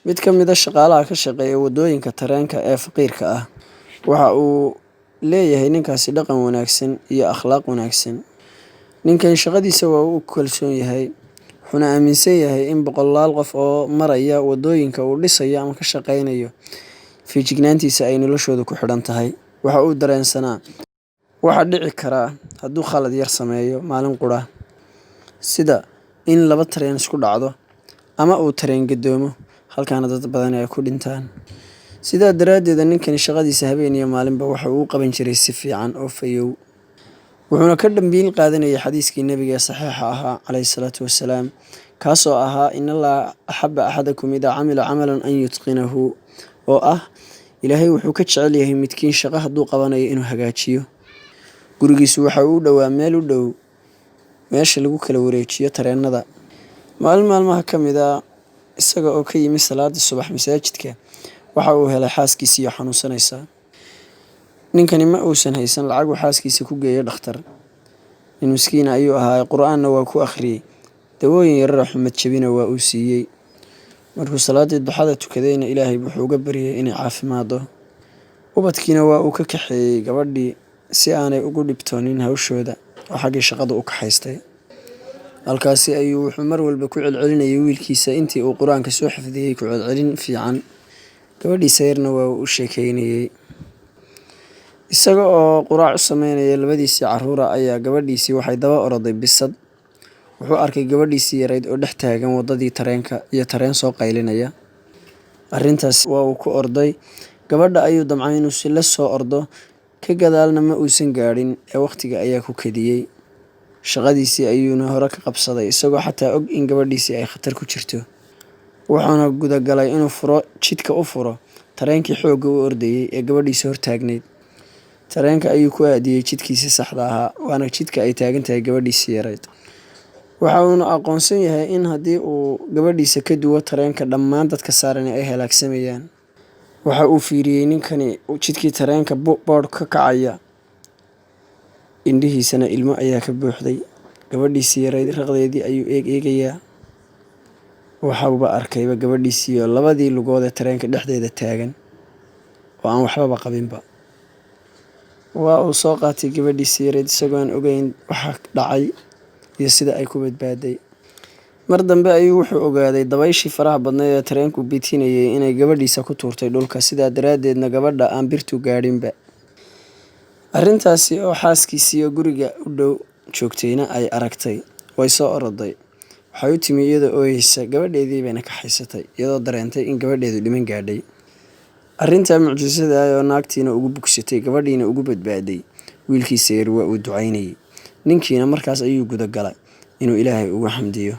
Mid ka mid ah shaqaalaha ka shaqeeya waddooyinka tareenka ee faqiirka ah waxa uu leeyahay ninkaasi dhaqan wanaagsan iyo akhlaaq wanaagsan. Ninkani shaqadiisa waa uu ku kalsoon yahay, wuxuuna aaminsan yahay in boqolaal qof oo maraya waddooyinka uu dhisayo ama ka shaqeynayo feejignaantiisa ay noloshooda ku xidhan tahay. Waxa uu dareensanaa waxa dhici kara hadduu khalad yar sameeyo maalin qura, sida in laba tareen isku dhacdo ama uu tareen gadoomo, halkaana dad badan ay ku dhintaan. Sidaa daraaddeed, ninkani shaqadiisa habeen iyo maalinba waxa uu u qaban jiray si fiican oo fayow, wuxuuna ka dambiil qaadanayay xadiiskii Nabiga ee saxiixa ahaa calayhi salaatu wassalaam, kaasoo ahaa in Allaha axabba axadakum idaa camila camalan an yutqinahu, oo ah Ilaahay wuxuu ka jecel yahay midkiin shaqo hadduu qabanayo inuu hagaajiyo. Gurigiisu waxa uu u dhowaa meel u dhow meesha lagu kala wareejiyo tareennada. Maalin maalmaha ka mid ah, isaga oo ka yimi salaadii subax masaajidka, waxa uu helay xaaskiisii oo xanuunsanaysa. Ninkani ma uusan haysan lacag uu xaaskiisa ku geeyo dhakhtar. Nin miskiin ayuu ahaa, qur'aanna waa ku akhriyay, dawooyin yaryar oo xumad jabina waa uu siiyey. Markuu salaadii duxada tukadayna, Ilaahay wuxuu uga baryay inay caafimaado. Ubadkiina waa uu ka kaxeeyey gabadhii si aanay ugu dhibtoonin hawshooda oo xaggii shaqada u kaxaystay. Halkaasi ayuu wuxuu mar walba ku celcelinayay wiilkiisa intii uu qur'aanka soo xifdiyey ku celcelin fiican. Gabadhiisa yarna waa uu u sheekeynayay. Isaga oo quraac u sameynaya labadiisii carruura ayaa gabadhiisii waxay daba oroday bisad. Wuxuu arkay gabadhiisii yarayd oo dhex taagan waddadii tareenka iyo tareen soo qaylinaya. Arrintaas waa uu ku orday. Gabadha ayuu damcay inuu si la soo ordo, ka gadaalna ma uusan gaadhin ee waqtiga ayaa ku kadiyey. Shaqadiisii ayuuna hore ka qabsaday, isagoo xataa og in gabadhiisii ay khatar ku jirto. Wuxuuna gudagalay inuu jidka u furo tareenkii xoogga u ordayay ee gabadhiisa hor taagnayd. Tareenka ayuu ku aadiyey jidkiisii saxda ahaa, waana jidka ay taagan tahay gabadhiisii yarayd. Waxa uuna aqoonsan yahay in haddii uu gabadhiisa ka duwo tareenka, dhammaan dadka saaran ay halaagsamayaan. Waxa uu fiiriyey ninkani jidkii tareenka boodh ka kacaya, indhihiisana ilmo ayaa ka buuxday. Gabadhiisii yarayd raqdeedii ayuu eegayaa. Waxa uuba arkayba gabadhiisii oo labadii lugood ee tareenka dhexdeeda taagan oo aan waxbaba qabinba. Waa uu soo qaatay gabadhiisii yarayd isagoo aan ogeyn waxa dhacay iyo sida ay ku badbaaday. Mar dambe ayuu wuxuu ogaaday dabayshii faraha badnayd ee tareenku bitinayay inay gabadhiisa ku tuurtay dhulka, sidaa daraaddeedna gabadha aan birtu gaadhinba. Arrintaasi oo xaaskiisii oo guriga u dhow joogtayna ay aragtay, way soo oroday. Waxay u timi iyadoo ooyeysa, gabadheedii bayna kaxaysatay, iyadoo dareentay in gabadheedu dhiman gaadhay. Arrintaa mucjisada ah oo naagtiina ugu bogsatay, gabadhiina ugu badbaaday. Wiilkiisa yar waa uu ducaynayay. Ninkiina markaas ayuu gudagalay inuu Ilaahay ugu xamdiyo.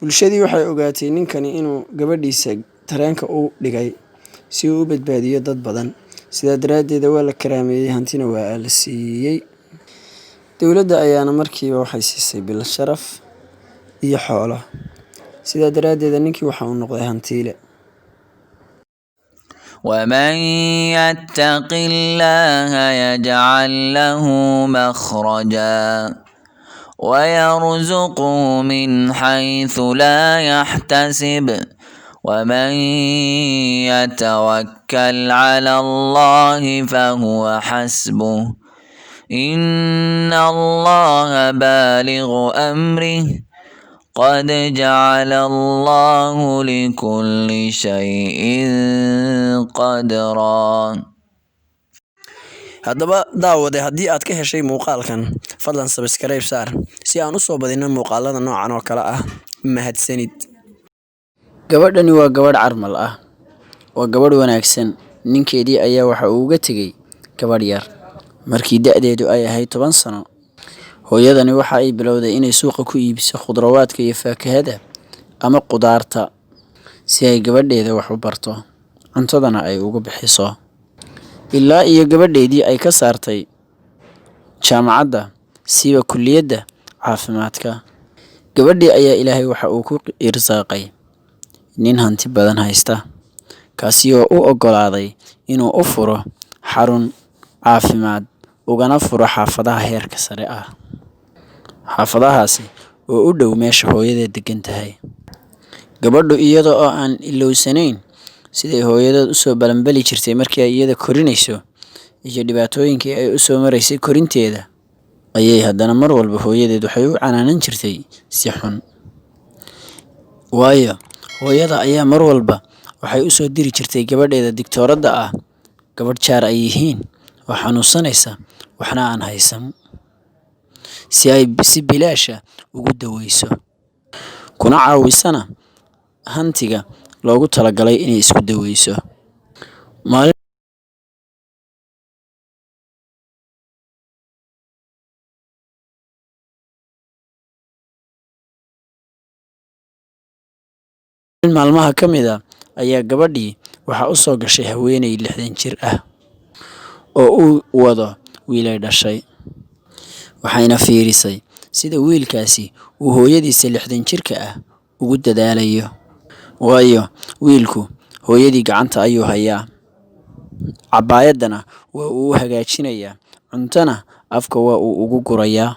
Bulshadii waxay ogaatay ninkani inuu gabadhiisa tareenka u dhigay si uu u badbaadiyo dad badan. Sidaa daraaddeed waa la karaameeyey, hantina waa la siiyey. Dowladda ayaana markiiba waxay siisay bil sharaf iyo xoolo. Sidaa daraaddeed ninkii waxa uu noqday hantiile. ومن يتق الله يجعل له مخرجا ويرزقه من حيث لا يحتسب ومن يتوكل على الله فهو حسبه إن الله بالغ أمره قد جعل الله لكل شيء قدرا. Haddaba daawade, haddii aad ka heshay muuqaalkan, fadlan subscribe saar si aan u soo badino muuqaalada noocan oo kale ah. Mahadsanid. Gabadhani waa gabadh carmal ah, waa gabadh wanaagsan. Ninkeedii ayaa waxa uu uga tegey gabadh yar markii da'deedu ay ahayd 10 sano. Hooyadani waxa ay bilowday inay suuqa ku iibiso khudrawaadka iyo faakahada ama qudaarta si ay gabadheeda wax u barto, cuntadana ay ugu bixiso. Ilaa iyo gabadheedii ay ka saartay jaamacadda siiba kulliyadda caafimaadka. Gabadhii ayaa Ilaahay waxa uu ku irsaaqay nin hanti badan haysta, kaasi oo u oggolaaday inuu u furo xarun caafimaad ugana furo xaafadaha heerka sare ah. Xaafadahaasi oo u dhow meesha hooyadeed degan tahay. Gabadhu iyada oo aan ilowsanayn siday hooyadeed u soo balanbali jirtay markii ay iyada korinayso iyo dhibaatooyinkii ay u soo maraysay korinteeda, ayay haddana mar walba hooyadeed waxay u canaanan jirtay si xun. Waayo hooyada ayaa mar walba waxay u soo diri jirtay gabadheeda digtooradda ah gabadh jaar ay yihiin oo xanuunsanaysa waxna aan haysan, si ay si bilaasha ugu daweyso kuna caawisana hantiga loogu talagalay inay isku daweyso. Maalin maalmaha ka mid ah ayaa gabadhii waxaa u soo gashay haweeney 60 jir ah oo uu wado wiil ay dhashay. Waxayna fiirisay sida wiilkaasi uu hooyadiisa 60 jirka ah ugu dadaalayo. Waayo wiilku hooyadii gacanta ayuu hayaa, cabaayadana waa uu u hagaajinayaa, cuntana afka waa uu ugu gurayaa,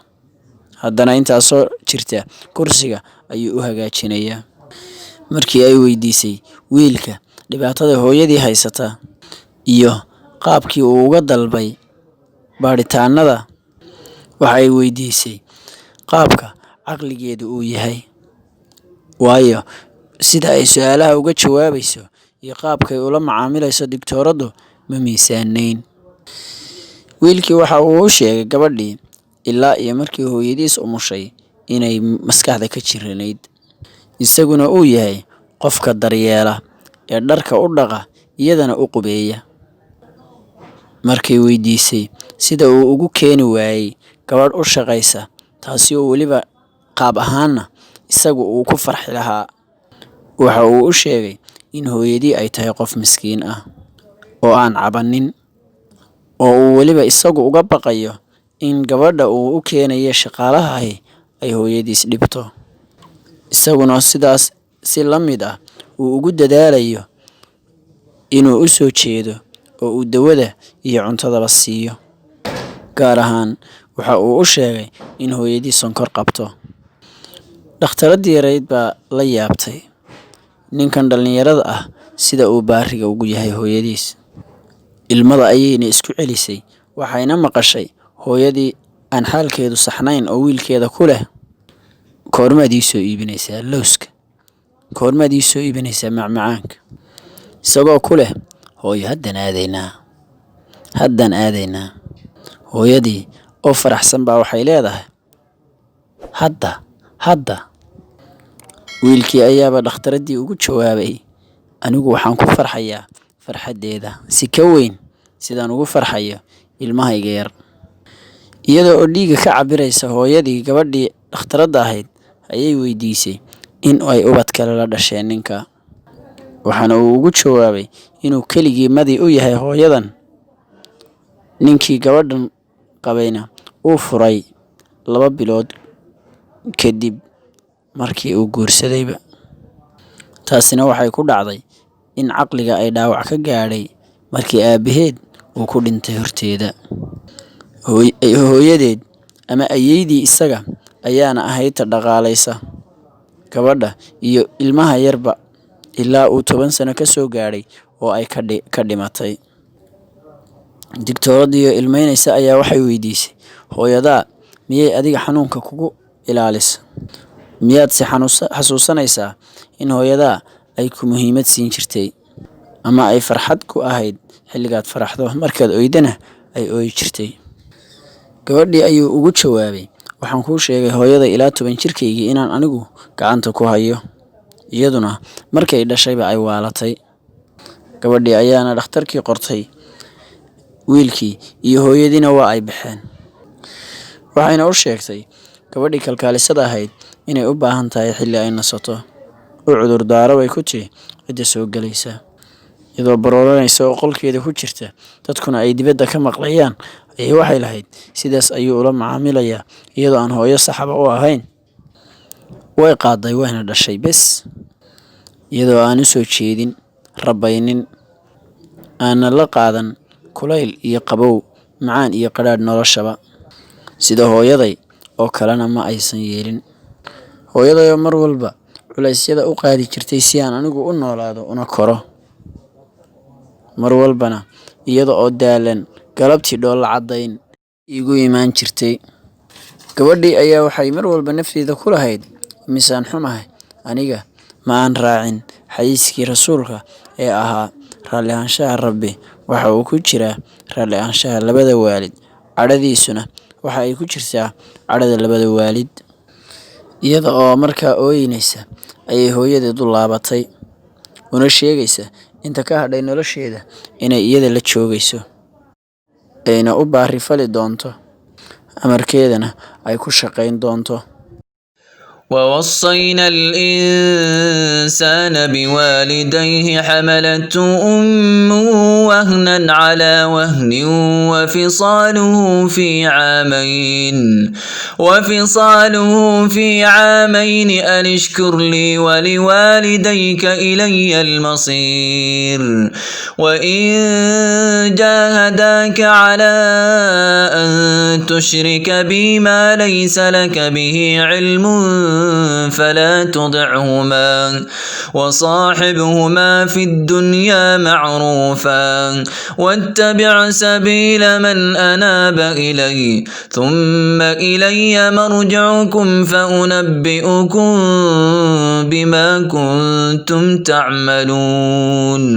haddana intaasoo jirta kursiga ayuu u hagaajinayaa. Markii ay weydiisay wiilka dhibaatada hooyadii haysata iyo qaabkii uu uga dalbay baadhitaanada, waxay weydiisay qaabka caqligeedu uu yahay. Waayo sida ay su'aalaha uga jawaabayso iyo qaabkay ula macaamilayso digtooraddu ma miisaanayn. Wiilkii waxa uu u sheegay gabadhii ilaa iyo markii hooyadiis umushay inay maskaxda ka jiranayd, isaguna uu yahay qofka daryeela ee dharka u dhaqa iyadana u qubeeya. Markay weydiisay sida uu ugu keeni waayay gabadh u shaqaysa, taasi oo weliba qaab ahaanna isagu uu ku farxi lahaa, waxa uu u sheegay in hooyadii ay tahay qof miskiin ah oo aan cabanin, oo uu weliba isagu uga baqayo in gabadha uu u keenayo shaqaalaha ahi ay hooyadiis dhibto, isaguna sidaas si la mid ah uu ugu dadaalayo inuu u soo jeedo oo uu dawada iyo cuntadaba siiyo. Gaar ahaan waxa uu u sheegay in hooyadii sonkor qabto. Dhakhtaradii yarayd baa la yaabtay ninkan dhallinyarada ah sida uu baariga ugu yahay hooyadiis. Ilmada ayayna isku celisay, waxayna maqashay hooyadii aan xaalkeedu saxnayn oo wiilkeeda ku leh, koormaad ii soo iibinaysaa lowska, koormaad ii soo iibinaysaa macmacaanka, isagoo ku leh hooyo haddaan aadaynaa. Hooyadii oo faraxsan baa waxay leedahay hadda. Wiilkii ayaaba dhakhtaradii ugu jawaabay, anigu waxaan ku farxayaa farxaddeeda si ka weyn sidaan ugu farxayo ilmahayga yar. Iyada oo dhiigga ka cabiraysa hooyadii gabadhii dhakhtaradda ahayd ayay weydiisay in ay ubad kale la dhasheen ninka, waxaana uu ugu jawaabay inuu keligii madi u yahay hooyadan, ninkii gabadhan qabayna uu furay 2 bilood kadib markii uu guursadayba. Taasina waxay ku dhacday in caqliga ay dhaawac ka gaadhay markii aabaheed uu ku dhintay horteeda. Hooyadeed ama ayeeydii isaga ayaana ahayd ta dhaqaalaysa gabadha iyo ilmaha yarba ilaa uu 10 sano ka soo gaadhay oo ay ka dhimatay. Digtooradii oo ilmeynaysa ayaa waxay weydiisay, hooyadaa miyay adiga xanuunka kugu ilaalisa? Miyaad si xasuusanaysaa in hooyadaa ay ku muhiimad siin jirtay ama ay farxad ku ahayd xilligaad faraxdo, markaad oydana ay ooyi jirtay? Gabadhii ayuu ugu jawaabay, waxaan kuu sheegay hooyada ilaa 10 jirkaygii inaan anigu gacanta ku hayo, iyaduna markay dhashayba ay waalatay. Gabadhii ayaana dhakhtarkii qortay, wiilkii iyo hooyadiina waa ay baxeen. Waxayna u sheegtay gabadhii kalkaalisada ahayd inay u baahan tahay xilli ay nasato, u cudur daaro bay ku tiri cidda soo galaysa. Iyadoo barooranaysa oo qolkeeda ku jirta, dadkuna ay dibadda ka maqlayaan, ayay waxay lahayd sidaas ayuu ula macaamilayaa iyadoo aan hooyo saxaba u ahayn. Way qaaday wayna dhashay bes, iyadoo aan u soo jeedin, rabaynin, aanan la qaadan kulayl iyo qabow, macaan iyo qadhaadh noloshaba. Sida hooyaday oo kalena ma aysan yeelin. Hooyaday oo mar walba culaysyada u qaadi jirtay si aan anigu u noolaado una koro. Mar walbana iyada oo daalan galabtii dhoolla caddayn iigu imaan jirtay. Gabadhii ayaa waxay mar walba nafteeda ku lahayd, misaan xumahay aniga ma aan raacin xadiiskii rasuulka ee ahaa raalli ahaanshaha Rabbi waxa uu ku jiraa raalli ahaanshaha labada waalid, cadhadiisuna waxa ay ku jirtaa cadhada labada waalid. Iyada oo markaa ooynaysa ayay hooyadeed u laabatay, una sheegaysa inta ka hadhay nolosheeda inay iyada la joogayso, ayna u baari fali doonto, amarkeedana ay ku shaqayn doonto. ووصينا الإنسان بوالديه حملته أمه وهنا على وهن وفصاله في عامين أن اشكر لي ولوالديك إلي المصير وإن جاهداك على أن تشرك بي ما ليس لك به علم فلا تطعهما وصاحبهما في الدنيا معروفا واتبع سبيل من أناب إلي ثم إلي مرجعكم فأنبئكم بما كنتم تعملون.